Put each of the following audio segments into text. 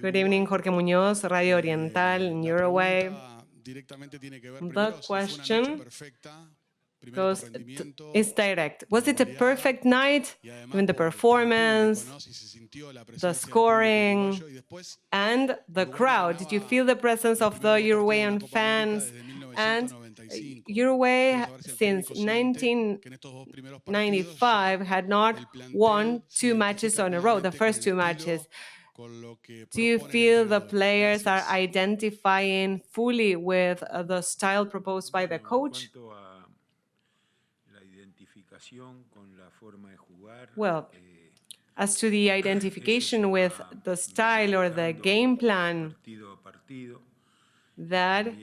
Good evening, Jorge Muñoz, Radio Oriental in Uruguay. The question is direct. Was it a perfect night? Even the performance, the scoring, and the crowd. Did you feel the presence of the Uruguayan fans? And Uruguay, since 1995, had not won 2 matches on a row, the first 2 matches. Do you feel the players are identifying fully with the style proposed by the coach? Well, as to the identification with the style or the game plan, that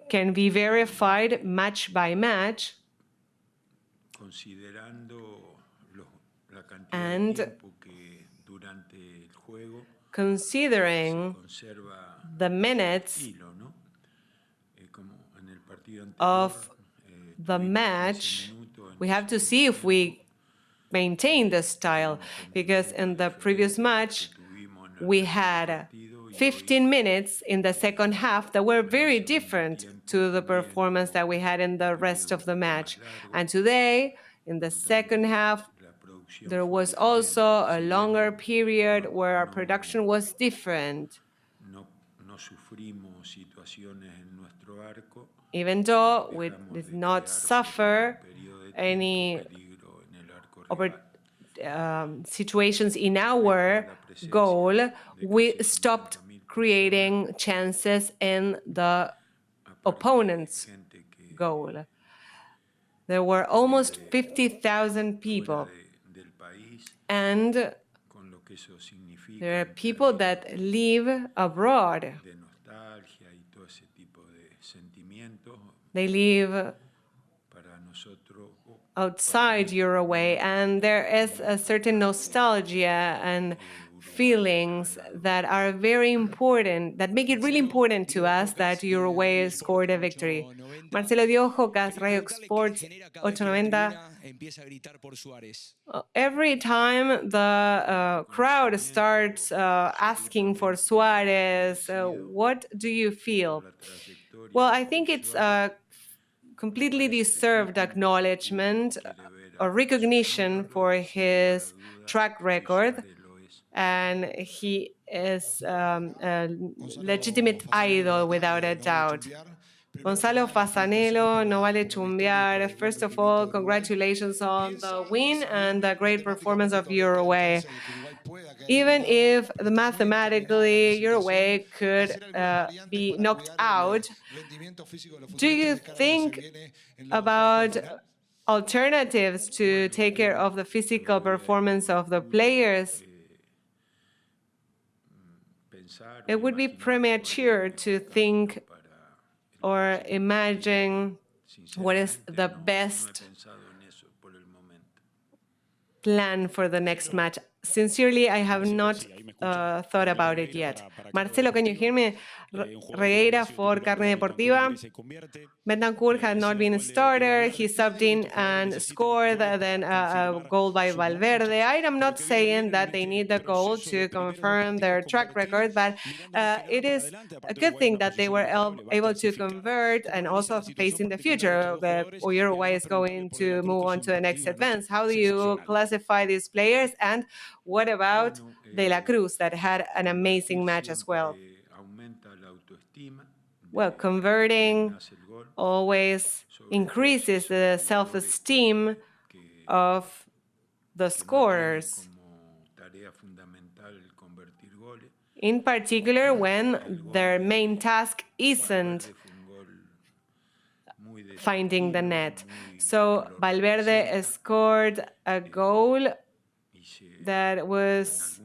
can be verified match by match, and considering the minutes of the match, we have to see if we maintain the style, because in the previous match, we had 15 minutes in the second half that were very different to the performance that we had in the rest of the match. And today, in the second half, there was also a longer period where our production was different. Even though we did not suffer any situations in our goal, we stopped creating chances in the opponent's goal. There were almost 50,000 people, and there are people that live abroad. They live outside Uruguay, and there is a certain nostalgia and feelings that are very important, that make it really important to us that Uruguay scored a victory. Marcelo Bielsa, Radio Sports 890. Every time the crowd starts asking for Suarez, what do you feel? Well, I think it's a completely deserved acknowledgement or recognition for his track record, and he is a legitimate idol without a doubt. Gonzalo Fasanelo, no vale chumbear. First of all, congratulations on the win and the great performance of Uruguay. Even if mathematically Uruguay could be knocked out, do you think about alternatives to take care of the physical performance of the players? It would be premature to think or imagine what is the best plan for the next match. Sincerely, I have not thought about it yet. Marcelo, can you hear me? Regueira for Carne Deportiva. Betancourt had not been a starter. He subbed in and scored, then a goal by Valverde. I am not saying that they need the goal to confirm their track record, but it is a good thing that they were able to convert and also face in the future. Uruguay is going to move on to the next advance. How do you classify these players? And what about De La Cruz, that had an amazing match as well? Well, converting always increases the self-esteem of the scorers, in particular when their main task isn't finding the net. So Valverde scored a goal that was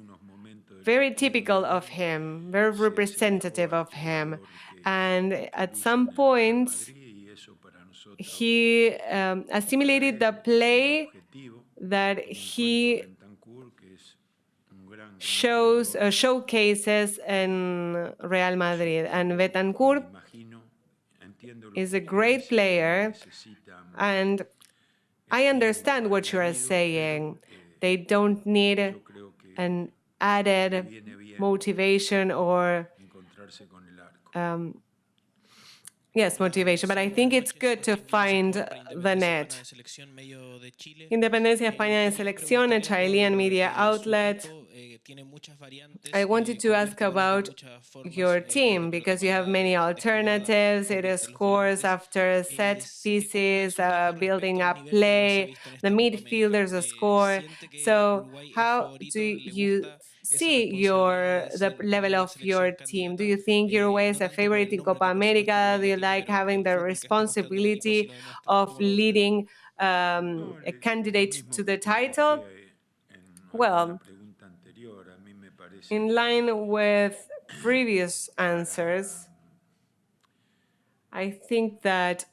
very typical of him, very representative of him. And at some point, he assimilated the play that he showcases in Real Madrid. And Betancourt is a great player, and I understand what you are saying. They don't need an added motivation or yes, motivation, but I think it's good to find the net. Independencia España de Selección, a Chilean media outlet. I wanted to ask about your team because you have many alternatives. It is scores after set pieces, building up play. The midfielders a score. So how do you see the level of your team? Do you think Uruguay is a favorite in Copa America? Do you like having the responsibility of leading a candidate to the title? Well, in line with previous answers, I think that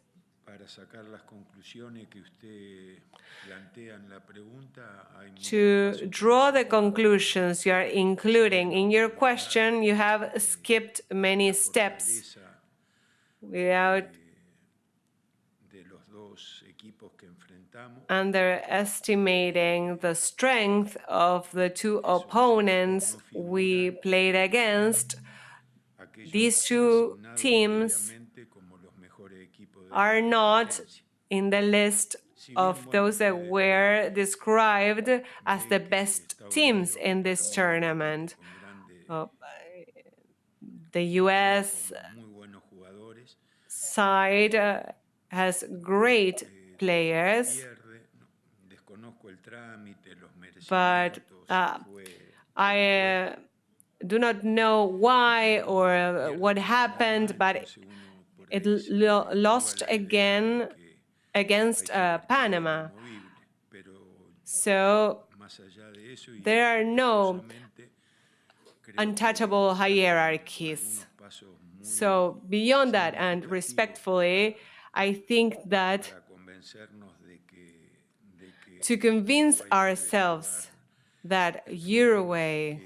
to draw the conclusions you are including in your question, you have skipped many steps without underestimating the strength of the two opponents we played against. These two teams are not in the list of those that were described as the best teams in this tournament. The US side has great players, but I do not know why or what happened, but it lost again against Panama. So there are no untouchable hierarchies. So beyond that, and respectfully, I think that to convince ourselves that Uruguay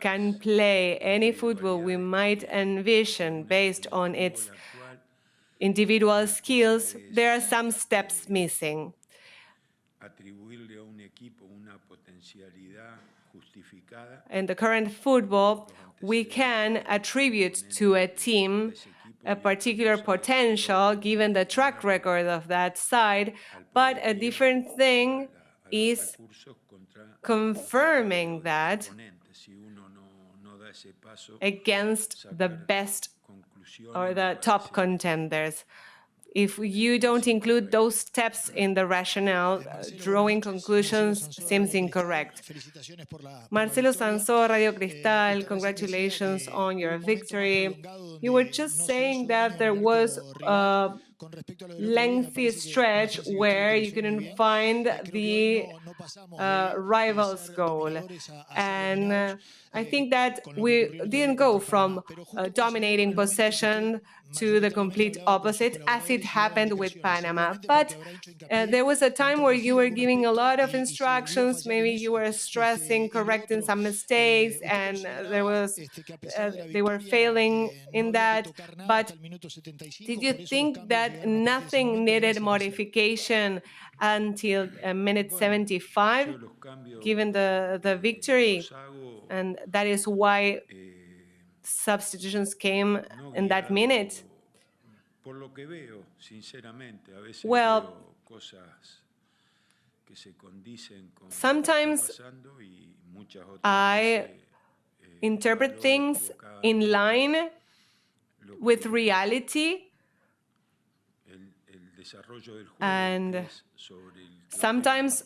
can play any football we might envision based on its individual skills, there are some steps missing. In the current football, we can attribute to a team a particular potential given the track record of that side, but a different thing is confirming that against the best or the top contenders. If you don't include those steps in the rationale, drawing conclusions seems incorrect. Marcelo Sanso, Radio Cristal, congratulations on your victory. You were just saying that there was a lengthy stretch where you couldn't find the rival's goal. And I think that we didn't go from dominating possession to the complete opposite, as it happened with Panama. But there was a time where you were giving a lot of instructions. Maybe you were stressing, correcting some mistakes, and they were failing in that. But did you think that nothing needed modification until minute 75, given the victory? And that is why substitutions came in that minute. Well, sometimes I interpret things in line with reality, and sometimes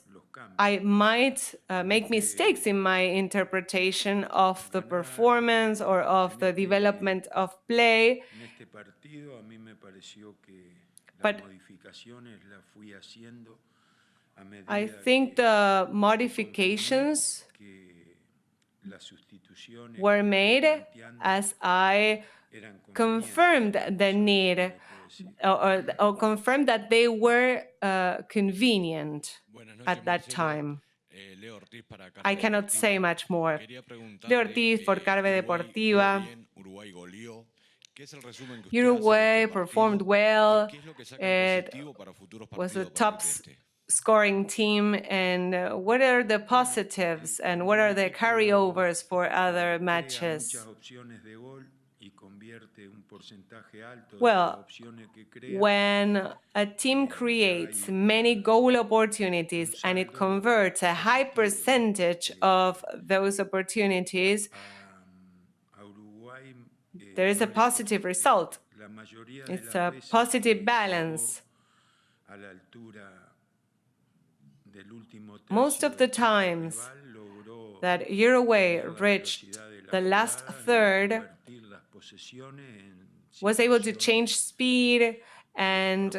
I might make mistakes in my interpretation of the performance or of the development of play. But I think the modifications were made as I confirmed the need or confirmed that they were convenient at that time. I cannot say much more. Leo Ortiz for Carve Deportiva. Uruguay performed well. It was a top scoring team. And what are the positives and what are the carryovers for other matches? Well, when a team creates many goal opportunities and it converts a high percentage of those opportunities, there is a positive result. It's a positive balance. Most of the times that Uruguay reached the last third, was able to change speed and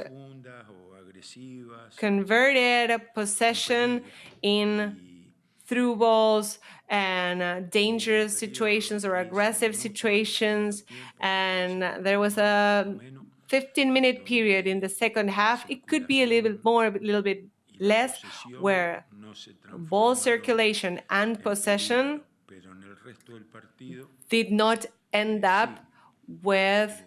converted possession in through balls and dangerous situations or aggressive situations. And there was a 15-minute period in the second half. It could be a little bit more, a little bit less, where ball circulation and possession did not end up with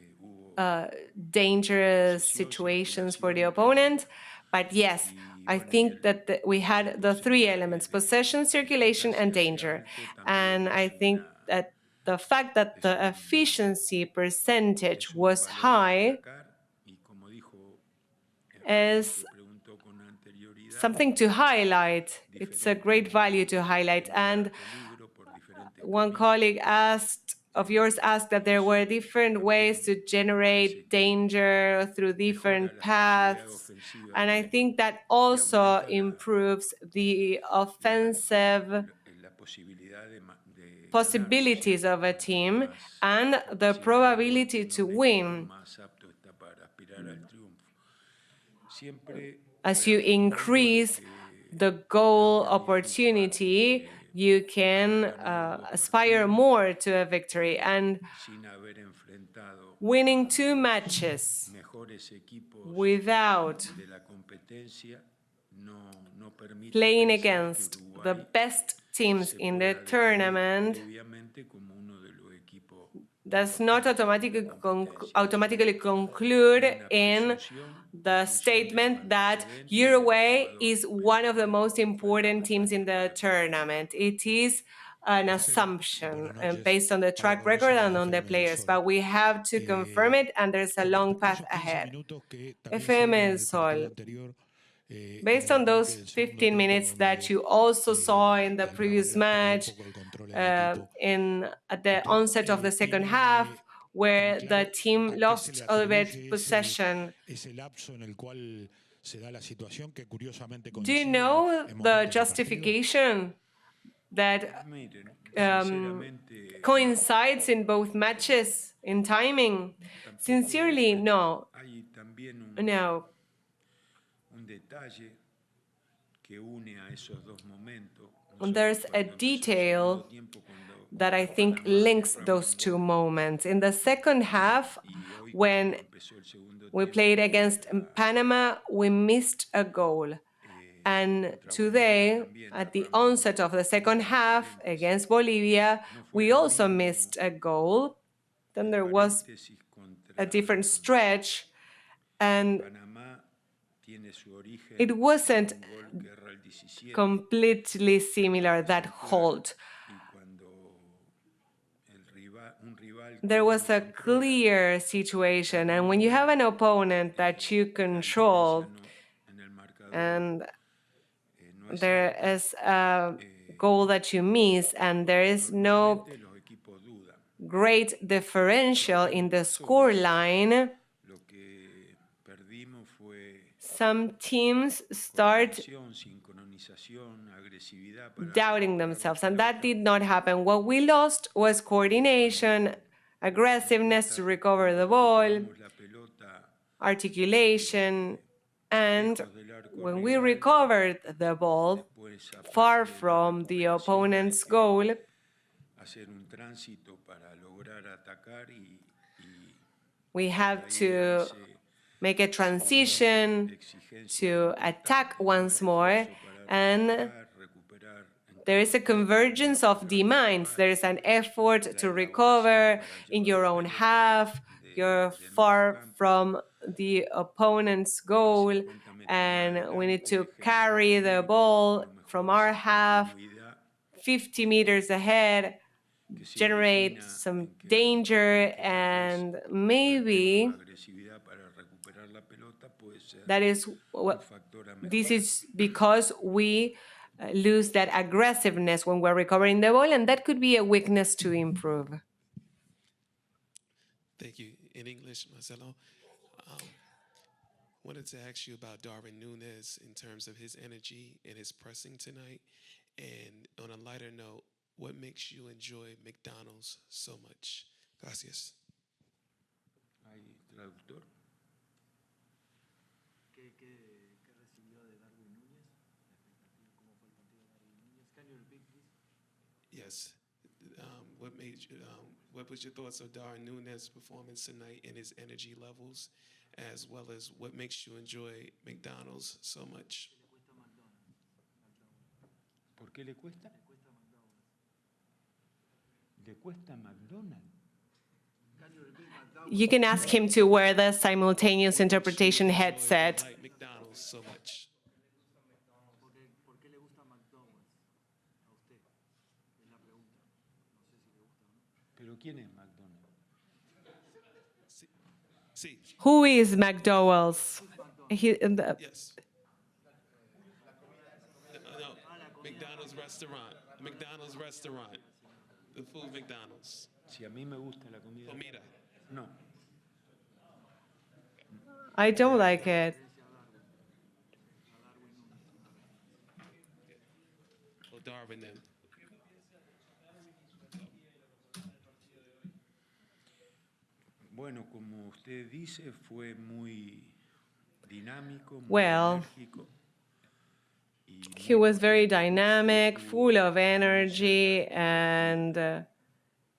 dangerous situations for the opponent. But yes, I think that we had the three elements: possession, circulation, and danger. And I think that the fact that the efficiency percentage was high is something to highlight. It's a great value to highlight. And one colleague of yours asked that there were different ways to generate danger through different paths. And I think that also improves the offensive possibilities of a team and the probability to win. As you increase the goal opportunity, you can aspire more to a victory. And winning 2 matches without playing against the best teams in the tournament does not automatically conclude in the statement that Uruguay is one of the most important teams in the tournament. It is an assumption based on the track record and on the players, but we have to confirm it, and there's a long path ahead. FM Sol, based on those 15 minutes that you also saw in the previous match, at the onset of the second half, where the team lost a little bit possession. Do you know the justification that coincides in both matches in timing? Sincerely, no. No. There's a detail that I think links those two moments. In the second half, when we played against Panama, we missed a goal. And today, at the onset of the second half against Bolivia, we also missed a goal. Then there was a different stretch, and it wasn't completely similar, that halt. There was a clear situation, and when you have an opponent that you control and there is a goal that you miss and there is no great differential in the score line, some teams start doubting themselves, and that did not happen. What we lost was coordination, aggressiveness to recover the ball, articulation, and when we recovered the ball far from the opponent's goal, we have to make a transition to attack once more, and there is a convergence of demands. There is an effort to recover in your own half, you're far from the opponent's goal and we need to carry the ball from our half 50 meters ahead, generate some danger, and maybe that is what this is because we lose that aggressiveness when we're recovering the ball, and that could be a weakness to improve. Thank you. In English, Marcelo. Wanted to ask you about Darwin Núñez in terms of his energy and his pressing tonight. And on a lighter note, what makes you enjoy McDonald's so much? Gracias. ¿Hay traductor? Yes. What was your thoughts of Darwin Núñez's performance tonight and his energy levels, as well as what makes you enjoy McDonald's so much? ¿Por qué le cuesta? ¿Le cuesta McDonald's? You can ask him to wear the simultaneous interpretation headset. Like McDonald's so much. ¿Pero quién es McDonald's? Sí. Who is McDowell's? Yes. No, McDonald's restaurant. McDonald's restaurant. The food McDonald's. Si a mí me gusta la comida. Comida. No. I don't like it. Well, Darwin then. Bueno, como usted dice, fue muy dinámico, muy Well, enérgico. he was very dynamic, full of energy, and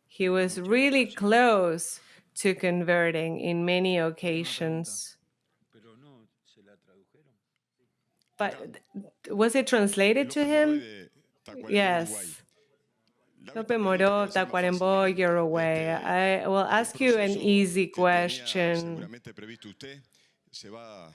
he was really close to converting in many occasions. Pero no, se la tradujeron. But was it translated to him? Yes. Lope Moro, Tacuarembó, Uruguay. I will ask you an easy question. Seguramente previsto usted se va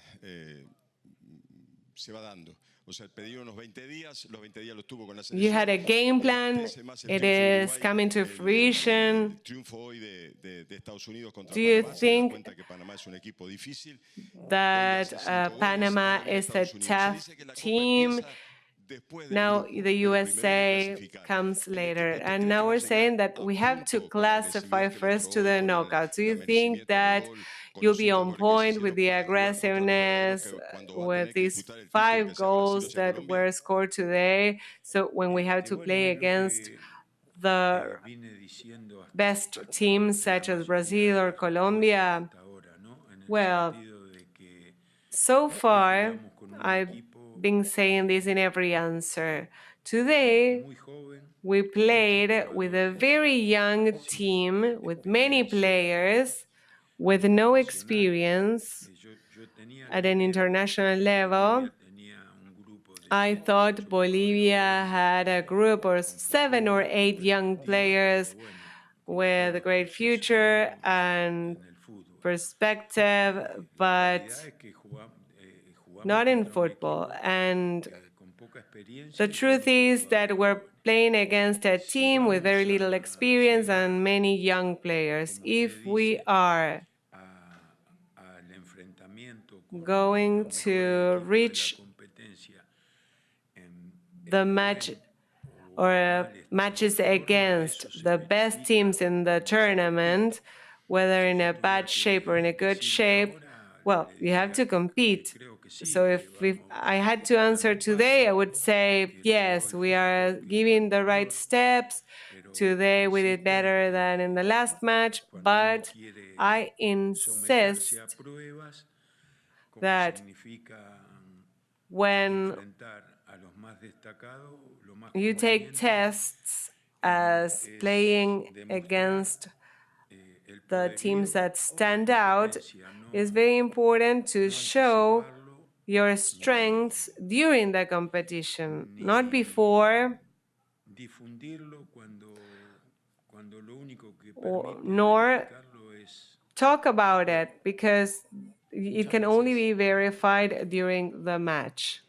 dando. O sea, pedí unos 20 días, los 20 días los tuvo con la selección. You had a game plan. It is coming to fruition. Triunfo hoy de Estados Unidos contra Do you Panamá. think Se da cuenta que Panamá es un equipo difícil. that Panama is a tough team? Now the USA comes later. And now we're saying that we have to classify first to the knockouts. Do you think that you'll be on point with the aggressiveness, with these 5 goals that were scored today? So when we have to play against the best teams such as Brazil or Colombia, well, so far, I've been saying this in every answer. Today, we played with a very young team, with many players, with no experience at an international level. I thought Bolivia had a group of 7 or 8 young players with a great future and perspective, but not in football. And the truth is that we're playing against a team with very little experience and many young players. If we are going to reach the match or matches against the best teams in the tournament, whether in a bad shape or in a good shape, well, you have to compete. So if I had to answer today, I would say, yes, we are giving the right steps. Today we did better than in the last match, but I insist that when you take tests as playing against the teams that stand out, it's very important to show your strengths during the competition, not before, nor talk about it because it Muchas can only gracias. be verified during the match.